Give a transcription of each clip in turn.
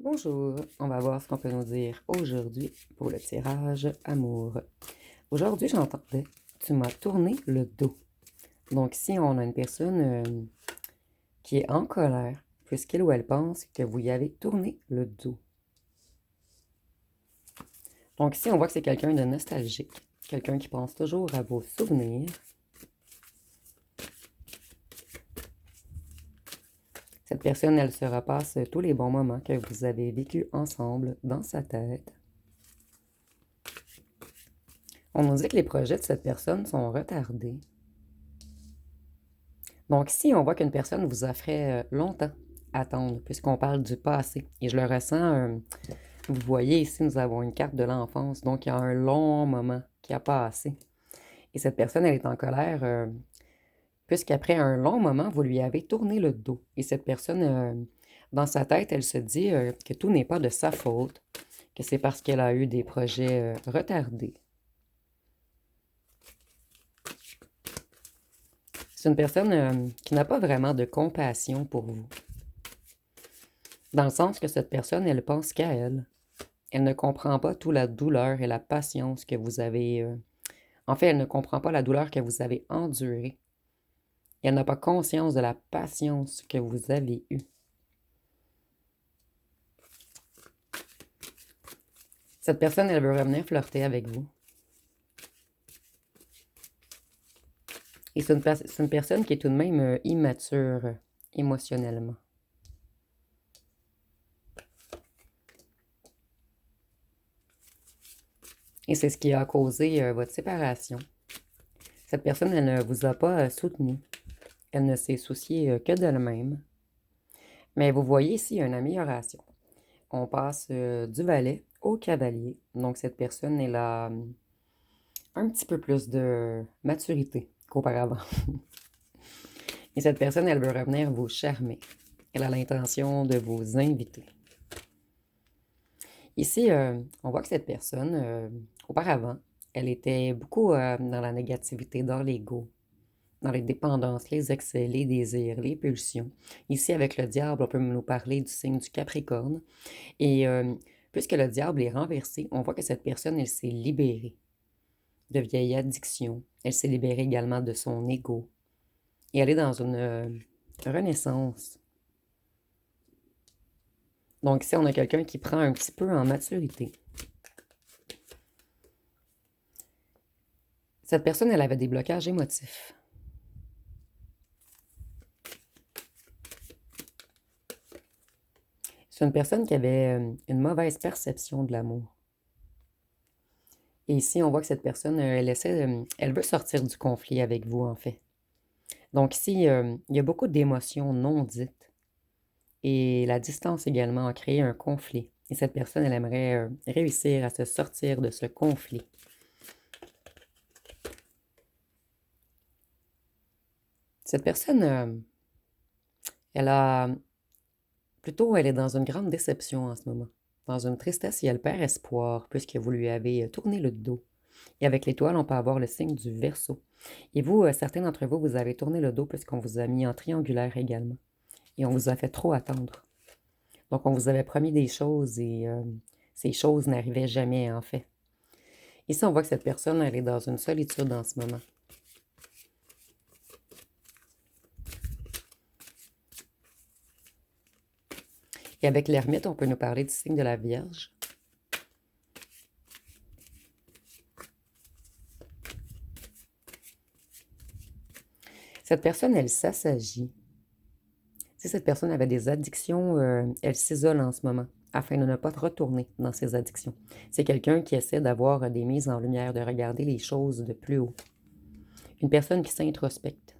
Bonjour, on va voir ce qu'on peut nous dire aujourd'hui pour le tirage amour. Aujourd'hui, j'entendais, tu m'as tourné le dos. Donc, si on a une personne qui est en colère, puisqu'elle ou elle pense que vous y avez tourné le dos. Donc, ici, on voit que c'est quelqu'un de nostalgique, quelqu'un qui pense toujours à vos souvenirs. Cette personne, elle se repasse tous les bons moments que vous avez vécus ensemble dans sa tête. On nous dit que les projets de cette personne sont retardés. Donc ici, on voit qu'une personne vous a fait longtemps attendre, puisqu'on parle du passé. Et je le ressens, vous voyez ici, nous avons une carte de l'enfance, donc il y a un long moment qui a passé. Et cette personne, elle est en colère, puisqu'après un long moment, vous lui avez tourné le dos. Et cette personne, dans sa tête, elle se dit que tout n'est pas de sa faute, que c'est parce qu'elle a eu des projets retardés. C'est une personne qui n'a pas vraiment de compassion pour vous. Dans le sens que cette personne, elle pense qu'à elle. Elle ne comprend pas toute la douleur et la patience que vous avez... En fait, elle ne comprend pas la douleur que vous avez endurée. Et elle n'a pas conscience de la patience que vous avez eue. Cette personne, elle veut revenir flirter avec vous. Et c'est une personne qui est tout de même immature émotionnellement. Et c'est ce qui a causé votre séparation. Cette personne, elle ne vous a pas soutenu. Elle ne s'est souciée que d'elle-même. Mais vous voyez ici une amélioration. On passe du valet au cavalier. Donc cette personne, elle a un petit peu plus de maturité qu'auparavant. Et cette personne, elle veut revenir vous charmer. Elle a l'intention de vous inviter. Ici, on voit que cette personne, auparavant, elle était beaucoup dans la négativité, dans l'ego, dans les dépendances, les excès, les désirs, les pulsions. Ici, avec le diable, on peut nous parler du signe du Capricorne. Et puisque le diable est renversé, on voit que cette personne, elle s'est libérée de vieilles addictions. Elle s'est libérée également de son ego. Et elle est dans une renaissance. Donc ici, on a quelqu'un qui prend un petit peu en maturité. Cette personne, elle avait des blocages émotifs. C'est une personne qui avait une mauvaise perception de l'amour. Et ici, on voit que cette personne, elle veut sortir du conflit avec vous, en fait. Donc ici, il y a beaucoup d'émotions non dites. Et la distance également a créé un conflit. Et cette personne, elle aimerait réussir à se sortir de ce conflit. Cette personne, elle a... Plutôt, elle est dans une grande déception en ce moment. Dans une tristesse et elle perd espoir puisque vous lui avez tourné le dos. Et avec l'étoile, on peut avoir le signe du Verseau. Et vous, certains d'entre vous, vous avez tourné le dos puisqu'on vous a mis en triangulaire également. Et on vous a fait trop attendre. Donc, on vous avait promis des choses et ces choses n'arrivaient jamais, en fait. Ici, on voit que cette personne, elle est dans une solitude en ce moment. Et avec l'ermite, on peut nous parler du signe de la Vierge. Cette personne, elle s'assagit. Si cette personne avait des addictions, elle s'isole en ce moment afin de ne pas retourner dans ses addictions. C'est quelqu'un qui essaie d'avoir des mises en lumière, de regarder les choses de plus haut. Une personne qui s'introspecte.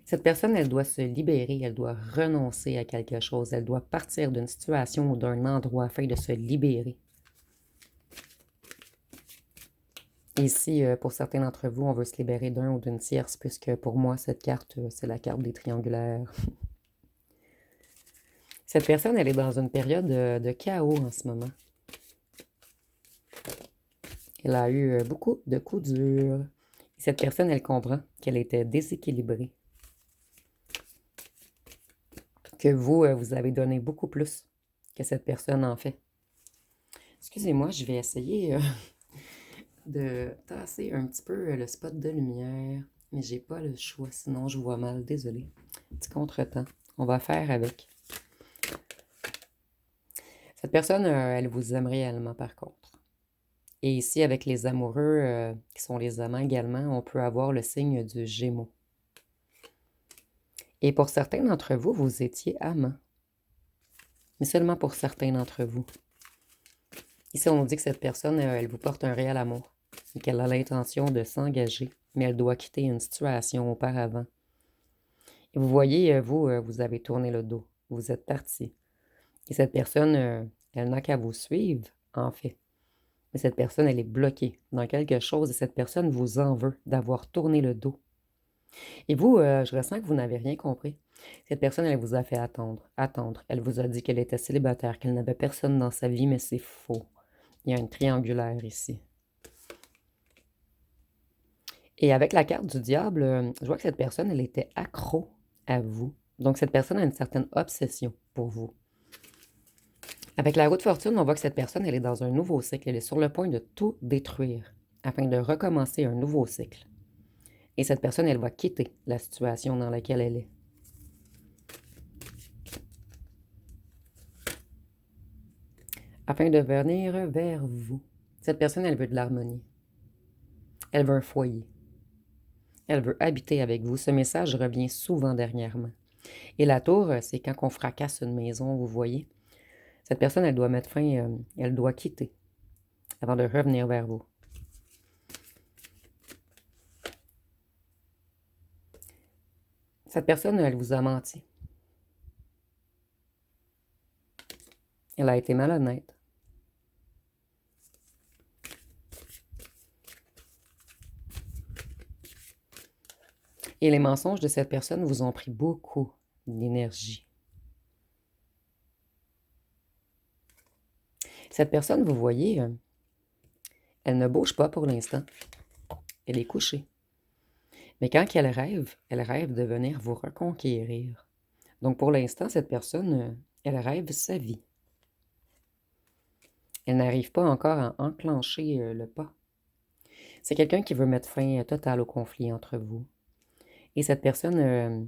Cette personne, elle doit se libérer, elle doit renoncer à quelque chose, elle doit partir d'une situation ou d'un endroit afin de se libérer. Ici, pour certains d'entre vous, on veut se libérer d'un ou d'une tierce, puisque pour moi, cette carte, c'est la carte des triangulaires. Cette personne, elle est dans une période de chaos en ce moment. Elle a eu beaucoup de coups durs. Cette personne, elle comprend qu'elle était déséquilibrée. que vous, vous avez donné beaucoup plus que cette personne en fait. Excusez-moi, je vais essayer de tasser un petit peu le spot de lumière, mais j'ai pas le choix, sinon je vois mal, désolé. Petit contretemps, on va faire avec. Cette personne, elle vous aime réellement par contre. Et ici, avec les amoureux, qui sont les amants également, on peut avoir le signe du Gémeaux. Et pour certains d'entre vous, vous étiez amants. Mais seulement pour certains d'entre vous. Ici, on nous dit que cette personne, elle vous porte un réel amour et qu'elle a l'intention de s'engager, mais elle doit quitter une situation auparavant. Et vous voyez, vous, vous avez tourné le dos. Vous êtes parti. Et cette personne, elle n'a qu'à vous suivre, en fait. Mais cette personne, elle est bloquée dans quelque chose et cette personne vous en veut d'avoir tourné le dos. Et vous, je ressens que vous n'avez rien compris. Cette personne, elle vous a fait attendre, attendre. Elle vous a dit qu'elle était célibataire, qu'elle n'avait personne dans sa vie, mais c'est faux. Il y a une triangulaire ici. Et avec la carte du diable, je vois que cette personne, elle était accro à vous. Donc, cette personne a une certaine obsession pour vous. Avec la roue de fortune, on voit que cette personne, elle est dans un nouveau cycle. Elle est sur le point de tout détruire afin de recommencer un nouveau cycle. Et cette personne, elle va quitter la situation dans laquelle elle est. Afin de venir vers vous. Cette personne, elle veut de l'harmonie. Elle veut un foyer. Elle veut habiter avec vous. Ce message revient souvent dernièrement. Et la tour, c'est quand on fracasse une maison, vous voyez. Cette personne, elle doit mettre fin, elle doit quitter avant de revenir vers vous. Cette personne, elle vous a menti. Elle a été malhonnête. Et les mensonges de cette personne vous ont pris beaucoup d'énergie. Cette personne, vous voyez, elle ne bouge pas pour l'instant. Elle est couchée. Mais quand elle rêve de venir vous reconquérir. Donc pour l'instant, cette personne, elle rêve sa vie. Elle n'arrive pas encore à enclencher le pas. C'est quelqu'un qui veut mettre fin totale au conflit entre vous. Et cette personne,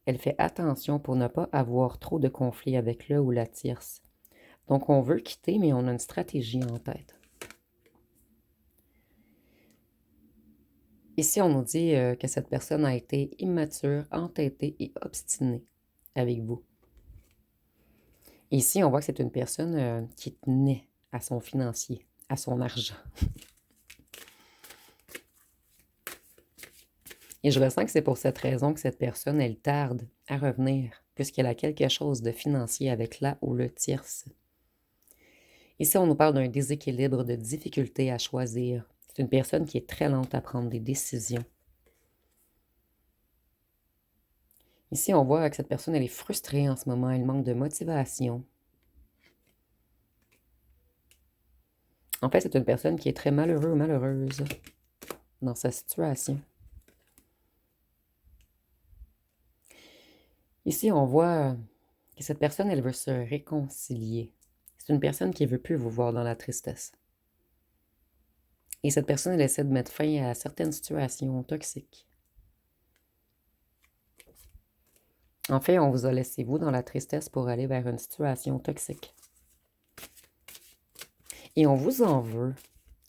elle fait attention pour ne pas avoir trop de conflits avec le ou la tierce. Donc on veut quitter, mais on a une stratégie en tête. Ici, on nous dit que cette personne a été immature, entêtée et obstinée avec vous. Ici, on voit que c'est une personne qui tenait à son financier, à son argent. Et je ressens que c'est pour cette raison que cette personne, elle tarde à revenir, puisqu'elle a quelque chose de financier avec la ou le tierce. Ici, on nous parle d'un déséquilibre, de difficulté à choisir. C'est une personne qui est très lente à prendre des décisions. Ici, on voit que cette personne, elle est frustrée en ce moment, elle manque de motivation. En fait, c'est une personne qui est très malheureux ou malheureuse dans sa situation. Ici, on voit que cette personne, elle veut se réconcilier. C'est une personne qui ne veut plus vous voir dans la tristesse. Et cette personne, elle essaie de mettre fin à certaines situations toxiques. En fait, on vous a laissé, vous, dans la tristesse pour aller vers une situation toxique. Et on vous en veut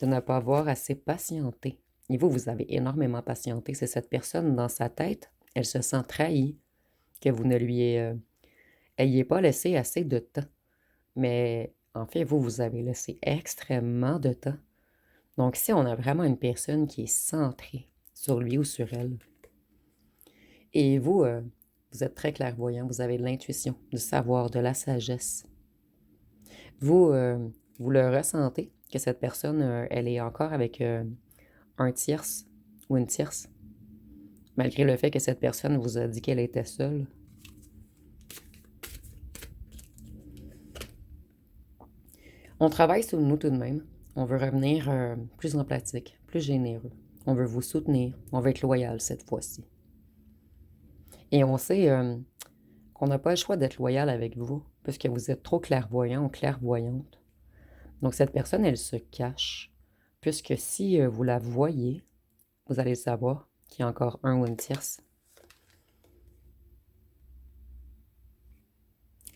de ne pas avoir assez patienté. Et vous, vous avez énormément patienté. C'est cette personne, dans sa tête, elle se sent trahie, que vous ne lui ayez pas laissé assez de temps. Mais en fait, vous, vous avez laissé extrêmement de temps. Donc ici, on a vraiment une personne qui est centrée sur lui ou sur elle. Et vous, vous êtes très clairvoyant, vous avez de l'intuition, du savoir, de la sagesse. Vous, vous le ressentez, que cette personne, elle est encore avec un tierce ou une tierce, malgré le fait que cette personne vous a dit qu'elle était seule. On travaille sur nous tout de même. On veut revenir plus empathique, plus généreux. On veut vous soutenir. On veut être loyal cette fois-ci. Et on sait qu'on n'a pas le choix d'être loyal avec vous, puisque vous êtes trop clairvoyant ou clairvoyante. Donc cette personne, elle se cache, puisque si vous la voyez, vous allez savoir qu'il y a encore un ou une tierce.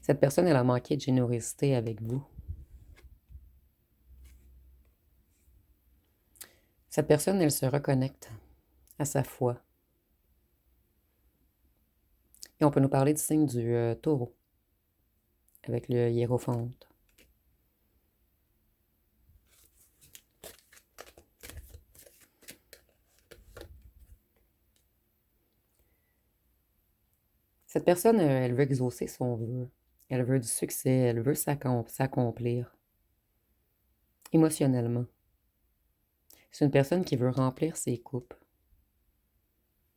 Cette personne, elle a manqué de générosité avec vous. Cette personne, elle se reconnecte à sa foi. Et on peut nous parler du signe du taureau, avec le hiérophante. Cette personne, elle veut exaucer son vœu. Elle veut du succès, elle veut s'accomplir émotionnellement. C'est une personne qui veut remplir ses coupes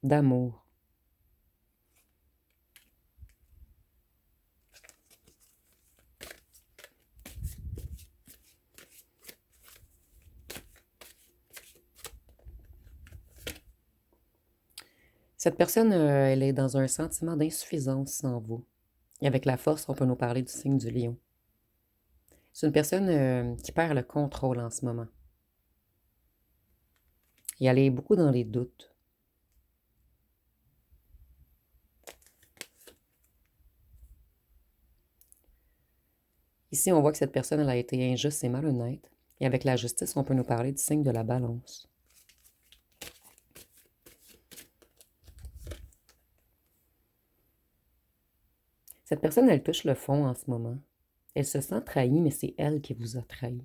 d'amour. Cette personne, elle est dans un sentiment d'insuffisance sans vous. Et avec la force, on peut nous parler du signe du lion. C'est une personne qui perd le contrôle en ce moment. Et elle est beaucoup dans les doutes. Ici, on voit que cette personne, elle a été injuste et malhonnête. Et avec la justice, on peut nous parler du signe de la balance. Cette personne, elle touche le fond en ce moment. Elle se sent trahie, mais c'est elle qui vous a trahi.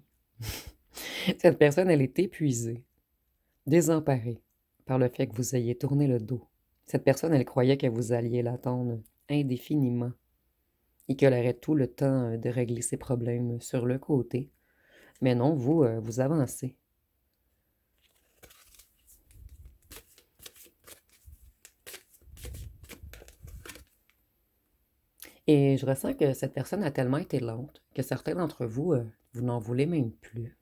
Cette personne, elle est épuisée, désemparée par le fait que vous ayez tourné le dos. Cette personne, elle croyait que vous alliez l'attendre indéfiniment et qu'elle aurait tout le temps de régler ses problèmes sur le côté. Mais non, vous avancez. Et je ressens que cette personne a tellement été lente que certains d'entre vous, vous n'en voulez même plus.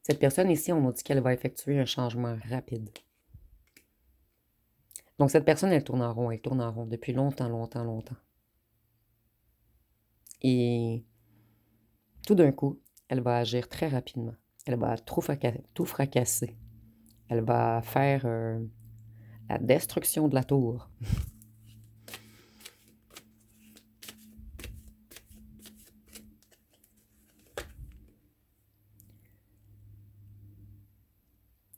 Cette personne ici, on nous dit qu'elle va effectuer un changement rapide. Donc cette personne, elle tourne en rond depuis longtemps, longtemps, longtemps. Et tout d'un coup, elle va agir très rapidement. Elle va tout fracasser. Elle va faire la destruction de la tour.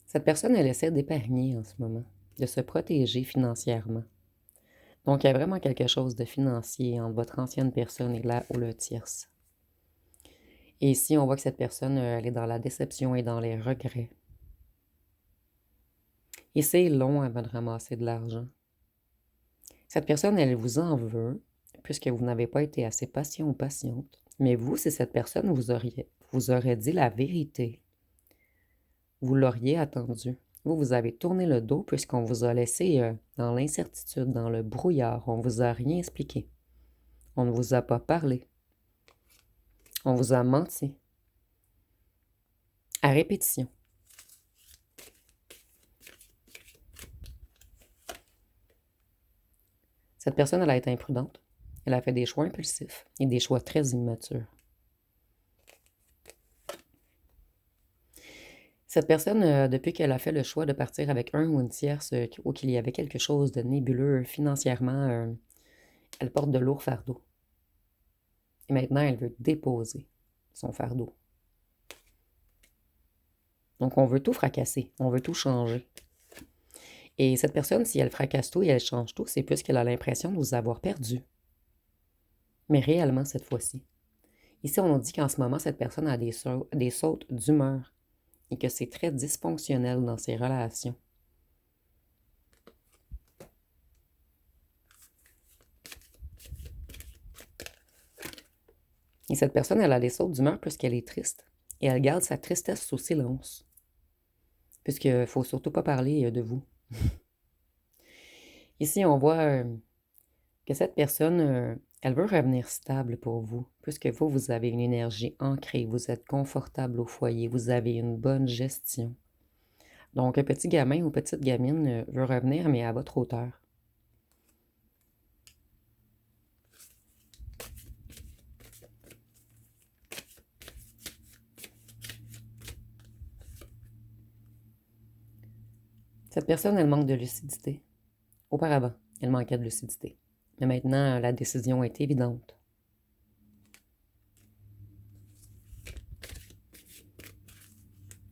Cette personne, elle essaie d'épargner en ce moment, de se protéger financièrement. Donc, il y a vraiment quelque chose de financier entre votre ancienne personne et là ou le tierce. Et ici, on voit que cette personne, elle est dans la déception et dans les regrets. Et c'est long avant de ramasser de l'argent. Cette personne, elle vous en veut, puisque vous n'avez pas été assez patient ou patiente. Mais vous, si cette personne vous aurait dit la vérité, vous l'auriez attendu. Vous avez tourné le dos puisqu'on vous a laissé dans l'incertitude, dans le brouillard. On ne vous a rien expliqué. On ne vous a pas parlé. On vous a menti. À répétition. Cette personne, elle a été imprudente. Elle a fait des choix impulsifs et des choix très immatures. Cette personne, depuis qu'elle a fait le choix de partir avec un ou une tierce, ou qu'il y avait quelque chose de nébuleux financièrement, elle porte de lourds fardeaux. Et maintenant, elle veut déposer son fardeau. Donc, on veut tout fracasser, on veut tout changer. Et cette personne, si elle fracasse tout et elle change tout, c'est plus qu'elle a l'impression de vous avoir perdu. Mais réellement, cette fois-ci. Ici, on nous dit qu'en ce moment, cette personne a des sautes d'humeur et que c'est très dysfonctionnel dans ses relations. Et cette personne, elle a des sautes d'humeur puisqu'elle est triste. Et elle garde sa tristesse sous silence. Puisqu'il ne faut surtout pas parler de vous. Ici, on voit que cette personne, elle veut revenir stable pour vous. Puisque vous avez une énergie ancrée, vous êtes confortable au foyer, vous avez une bonne gestion. Donc, un petit gamin ou petite gamine veut revenir, mais à votre hauteur. Cette personne, elle manque de lucidité. Auparavant, elle manquait de lucidité. Mais maintenant, la décision est évidente.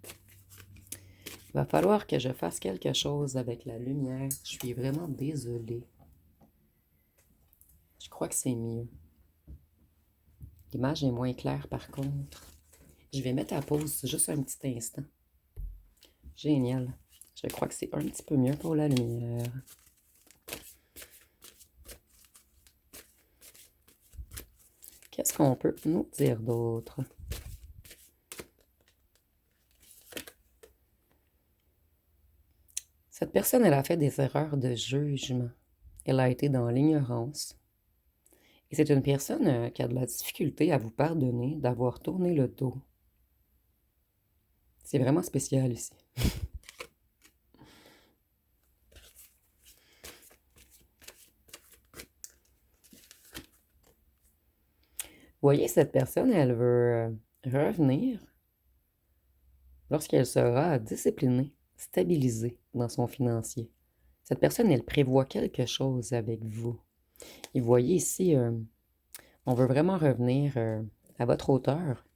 Il va falloir que je fasse quelque chose avec la lumière. Je suis vraiment désolée. Je crois que c'est mieux. L'image est moins claire par contre. Je vais mettre à pause juste un petit instant. Génial. Je crois que c'est un petit peu mieux pour la lumière. Qu'est-ce qu'on peut nous dire d'autre? Cette personne, elle a fait des erreurs de jugement. Elle a été dans l'ignorance. Et c'est une personne qui a de la difficulté à vous pardonner d'avoir tourné le dos. C'est vraiment spécial ici. Vous voyez, cette personne, elle veut revenir lorsqu'elle sera disciplinée, stabilisée dans son financier. Cette personne, elle prévoit quelque chose avec vous. Et vous voyez ici, on veut vraiment revenir à votre hauteur,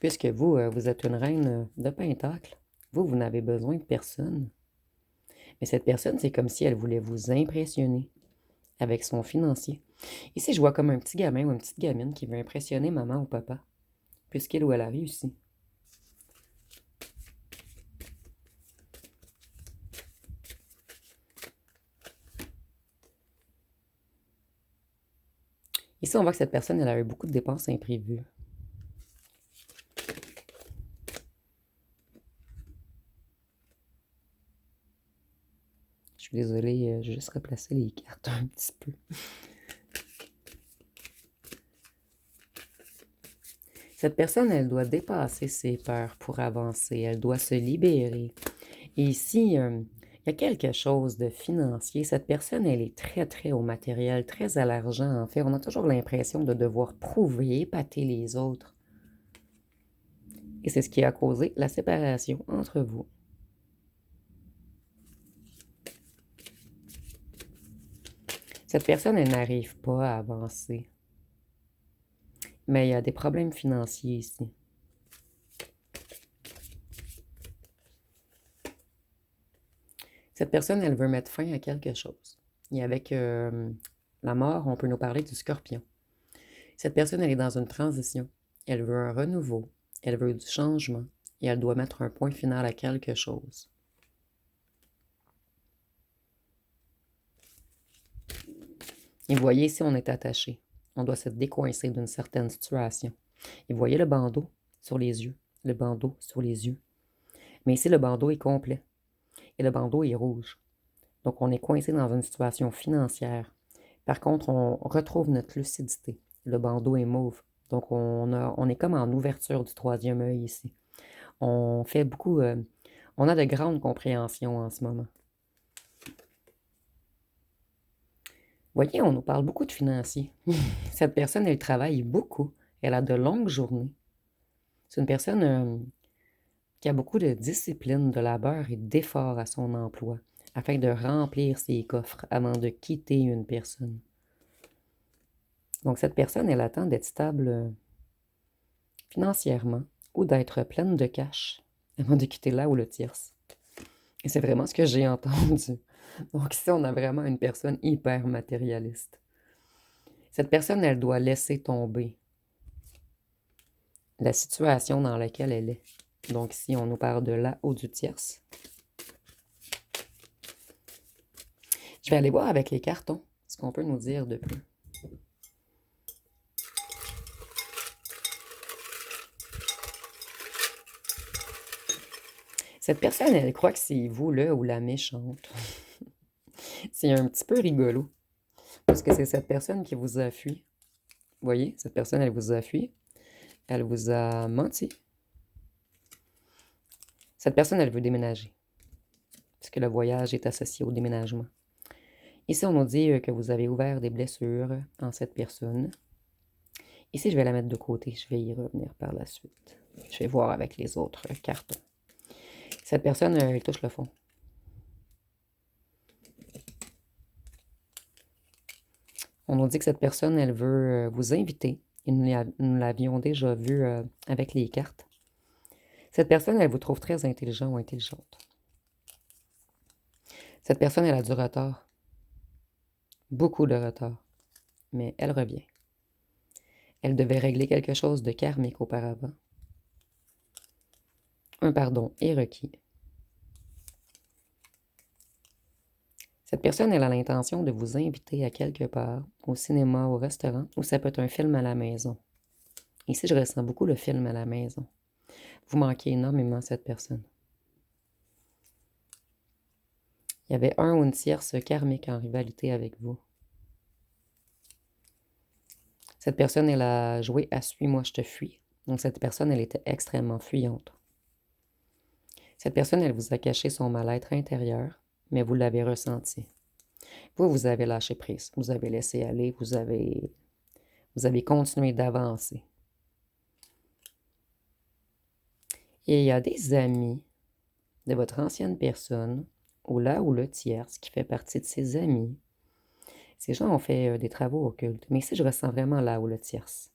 puisque vous, vous êtes une reine de Pentacle. Vous n'avez besoin de personne. Mais cette personne, c'est comme si elle voulait vous impressionner avec son financier. Ici, je vois comme un petit gamin ou une petite gamine qui veut impressionner maman ou papa, puisqu'elle ou elle a réussi. Ici, on voit que cette personne, elle a eu beaucoup de dépenses imprévues. Je suis désolée, j'ai juste replacé les cartes un petit peu. Cette personne, elle doit dépasser ses peurs pour avancer. Elle doit se libérer. Et ici, il y a quelque chose de financier. Cette personne, elle est très, très au matériel, très à l'argent. En fait, on a toujours l'impression de devoir prouver, épater les autres. Et c'est ce qui a causé la séparation entre vous. Cette personne, elle n'arrive pas à avancer. Mais il y a des problèmes financiers ici. Cette personne, elle veut mettre fin à quelque chose. Et avec la mort, on peut nous parler du scorpion. Cette personne, elle est dans une transition. Elle veut un renouveau. Elle veut du changement. Et elle doit mettre un point final à quelque chose. Et vous voyez, ici, on est attaché. On doit se décoincer d'une certaine situation. Et vous voyez le bandeau sur les yeux. Le bandeau sur les yeux. Mais ici, le bandeau est complet. Et le bandeau est rouge. Donc, on est coincé dans une situation financière. Par contre, on retrouve notre lucidité. Le bandeau est mauve. Donc, on est comme en ouverture du troisième œil ici. On fait beaucoup... on a de grandes compréhensions en ce moment. Vous voyez, on nous parle beaucoup de financiers. Cette personne, elle travaille beaucoup. Elle a de longues journées. C'est une personne qui a beaucoup de discipline, de labeur et d'effort à son emploi afin de remplir ses coffres avant de quitter une personne. Donc, cette personne, elle attend d'être stable financièrement ou d'être pleine de cash avant de quitter là ou le tierce. Et c'est vraiment ce que j'ai entendu. Donc ici, on a vraiment une personne hyper matérialiste. Cette personne, elle doit laisser tomber la situation dans laquelle elle est. Donc ici, on nous parle de là ou du tierce. Je vais aller voir avec les cartons ce qu'on peut nous dire de plus. Cette personne, elle croit que c'est vous, le ou la méchante. C'est un petit peu rigolo. Parce que c'est cette personne qui vous a fui. Vous voyez, cette personne, elle vous a fui. Elle vous a menti. Cette personne, elle veut déménager. Parce que le voyage est associé au déménagement. Ici, on nous dit que vous avez ouvert des blessures en cette personne. Ici, je vais la mettre de côté. Je vais y revenir par la suite. Je vais voir avec les autres cartons. Cette personne, elle touche le fond. On nous dit que cette personne, elle veut vous inviter. Et nous l'avions déjà vu avec les cartes. Cette personne, elle vous trouve très intelligent ou intelligente. Cette personne, elle a du retard. Beaucoup de retard. Mais elle revient. Elle devait régler quelque chose de karmique auparavant. Un pardon est requis. Cette personne, elle a l'intention de vous inviter à quelque part, au cinéma, au restaurant, ou ça peut être un film à la maison. Ici, je ressens beaucoup le film à la maison. Vous manquez énormément cette personne. Il y avait un ou une tierce karmique en rivalité avec vous. Cette personne, elle a joué à Suis-moi, je te fuis. Donc, cette personne, elle était extrêmement fuyante. Cette personne, elle vous a caché son mal-être intérieur, mais vous l'avez ressenti. Vous avez lâché prise. Vous avez laissé aller. Vous avez continué d'avancer. Et il y a des amis de votre ancienne personne, ou là ou le tierce, qui fait partie de ses amis. Ces gens ont fait des travaux occultes. Mais ici, je ressens vraiment là ou le tierce.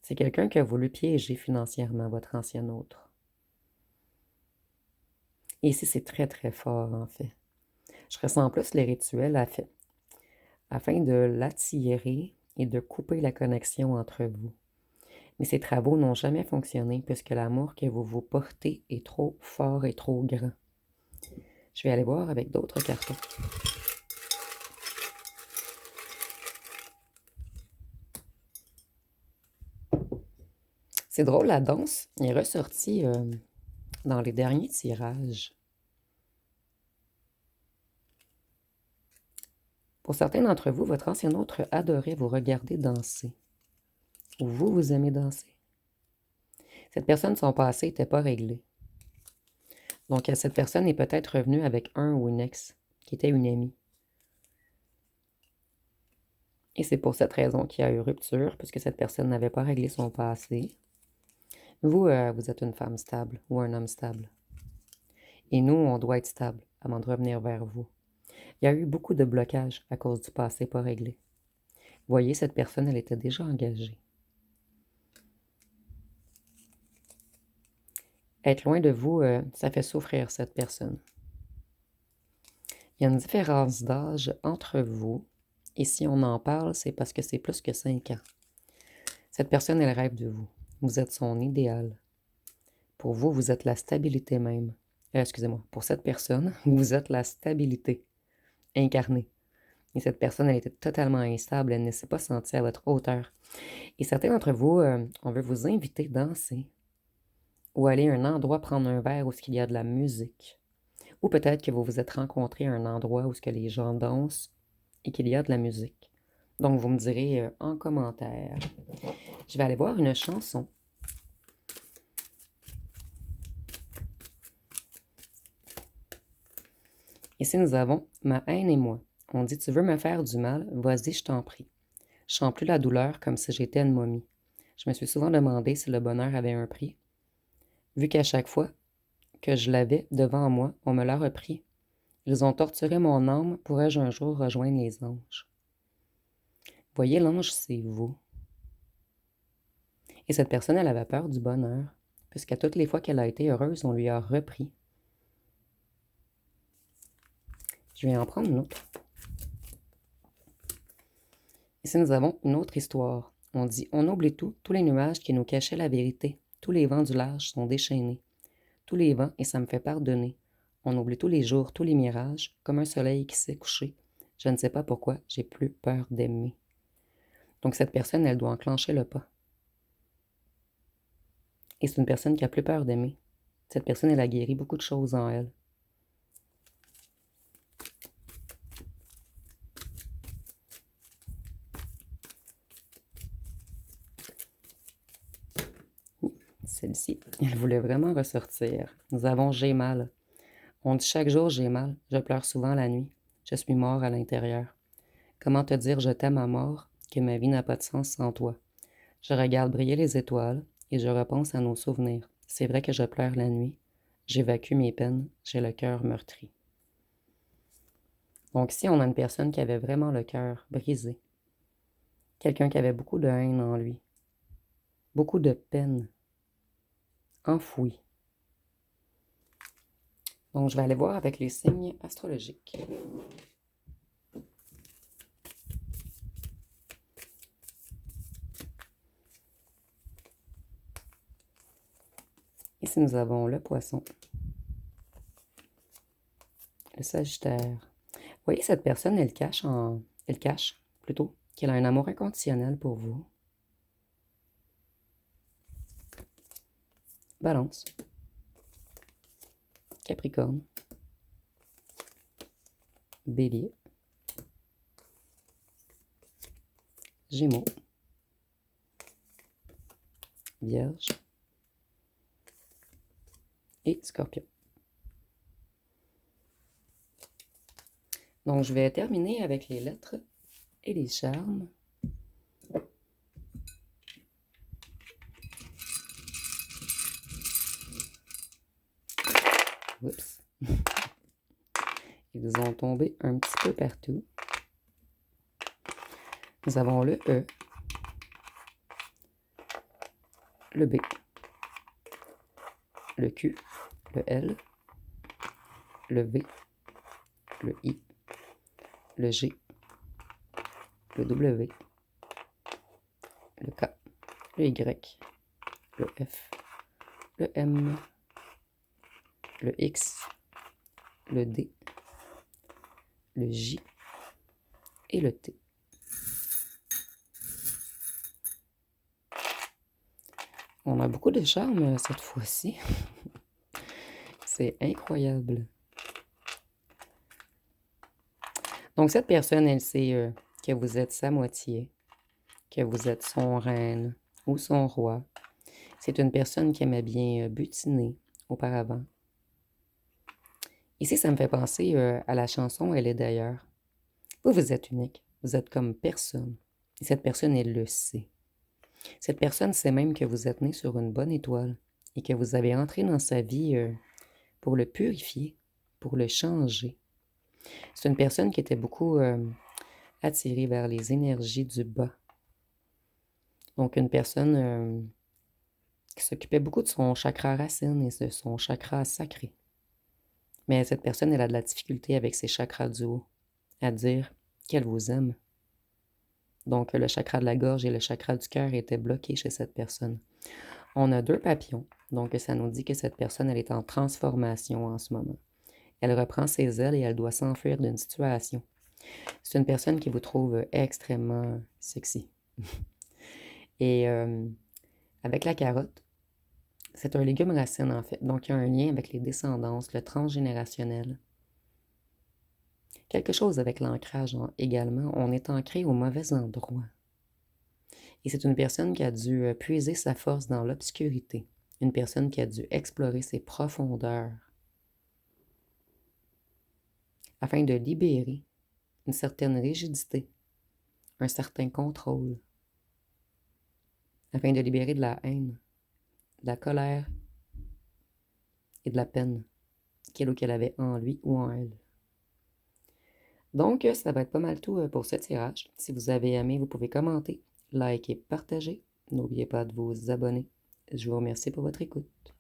C'est quelqu'un qui a voulu piéger financièrement votre ancien autre. Et ici, c'est très, très fort, en fait. Je ressens plus les rituels afin de l'attirer et de couper la connexion entre vous. Mais ces travaux n'ont jamais fonctionné puisque l'amour que vous vous portez est trop fort et trop grand. Je vais aller voir avec d'autres cartons. C'est drôle, la danse est ressortie dans les derniers tirages. Pour certains d'entre vous, votre ancien autre adorait vous regarder danser. Ou vous aimez danser. Cette personne, son passé n'était pas réglé. Donc, cette personne est peut-être revenue avec un ou une ex qui était une amie. Et c'est pour cette raison qu'il y a eu rupture, puisque cette personne n'avait pas réglé son passé. Vous, vous êtes une femme stable ou un homme stable. Et nous, on doit être stable avant de revenir vers vous. Il y a eu beaucoup de blocages à cause du passé pas réglé. Vous voyez, cette personne, elle était déjà engagée. Être loin de vous, ça fait souffrir cette personne. Il y a une différence d'âge entre vous, et si on en parle, c'est parce que c'est plus que 5 ans. Cette personne, elle rêve de vous. Vous êtes son idéal. Pour vous, vous êtes la stabilité même. Excusez-moi, pour cette personne, vous êtes la stabilité incarnée. Et cette personne, elle était totalement instable, elle ne s'est pas sentie à votre hauteur. Et certains d'entre vous, on veut vous inviter à danser ou aller à un endroit prendre un verre où il y a de la musique. Ou peut-être que vous vous êtes rencontrés à un endroit où que les gens dansent et qu'il y a de la musique. Donc, vous me direz en commentaire. Je vais aller voir une chanson. Ici, nous avons Ma haine et moi. On dit, tu veux me faire du mal? Vas-y, je t'en prie. Je sens plus la douleur comme si j'étais une momie. Je me suis souvent demandé si le bonheur avait un prix. Vu qu'à chaque fois que je l'avais devant moi, on me l'a repris. Ils ont torturé mon âme, pourrais-je un jour rejoindre les anges? Voyez, l'ange, c'est vous. Et cette personne, elle avait peur du bonheur, puisqu'à toutes les fois qu'elle a été heureuse, on lui a repris. Je vais en prendre une autre. Ici, nous avons une autre histoire. On dit, on oublie tout, tous les nuages qui nous cachaient la vérité. Tous les vents du large sont déchaînés. Tous les vents, et ça me fait pardonner. On oublie tous les jours, tous les mirages, comme un soleil qui s'est couché. Je ne sais pas pourquoi, j'ai plus peur d'aimer. Donc cette personne, elle doit enclencher le pas. Et c'est une personne qui a plus peur d'aimer. Cette personne, elle a guéri beaucoup de choses en elle. Celle-ci, elle voulait vraiment ressortir. Nous avons J'ai mal. On dit chaque jour j'ai mal. Je pleure souvent la nuit. Je suis mort à l'intérieur. Comment te dire je t'aime à mort, que ma vie n'a pas de sens sans toi? Je regarde briller les étoiles et je repense à nos souvenirs. C'est vrai que je pleure la nuit. J'évacue mes peines. J'ai le cœur meurtri. Donc ici, on a une personne qui avait vraiment le cœur brisé. Quelqu'un qui avait beaucoup de haine en lui, beaucoup de peine enfouie. Donc, je vais aller voir avec les signes astrologiques. Ici, nous avons le Poisson, le Sagittaire. Vous voyez, cette personne, elle cache plutôt qu'elle a un amour inconditionnel pour vous. Balance, Capricorne, Bélier, Gémeaux, Vierge et Scorpion. Donc, je vais terminer avec les lettres et les charmes. Oups. Ils ont tombé un petit peu partout. Nous avons le E, le B, le Q, le L, le V, le I, le G, le W, le K, le Y, le F, le M, le X, le D, le J et le T. On a beaucoup de charme cette fois-ci. C'est incroyable. Donc, cette personne, elle sait que vous êtes sa moitié, que vous êtes son reine ou son roi. C'est une personne qui aimait bien butiner auparavant. Ici, ça me fait penser à la chanson Elle est d'ailleurs. Vous êtes unique. Vous êtes comme personne. Et cette personne, elle le sait. Cette personne sait même que vous êtes né sur une bonne étoile et que vous avez entré dans sa vie pour le purifier, pour le changer. C'est une personne qui était beaucoup attirée vers les énergies du bas. Donc, une personne qui s'occupait beaucoup de son chakra racine et de son chakra sacré. Mais cette personne, elle a de la difficulté avec ses chakras du haut, à dire qu'elle vous aime. Donc, le chakra de la gorge et le chakra du cœur étaient bloqués chez cette personne. On a 2 papillons, donc ça nous dit que cette personne, elle est en transformation en ce moment. Elle reprend ses ailes et elle doit s'enfuir d'une situation. C'est une personne qui vous trouve extrêmement sexy. Et avec la carotte, c'est un légume racine en fait, donc il y a un lien avec les descendances, le transgénérationnel. Quelque chose avec l'ancrage également, on est ancré au mauvais endroit. Et c'est une personne qui a dû puiser sa force dans l'obscurité, une personne qui a dû explorer ses profondeurs afin de libérer une certaine rigidité, un certain contrôle, afin de libérer de la haine, de la colère et de la peine qu'elle ou qu'elle avait en lui ou en elle. Donc, ça va être pas mal tout pour ce tirage. Si vous avez aimé, vous pouvez commenter, liker, partager. N'oubliez pas de vous abonner. Je vous remercie pour votre écoute.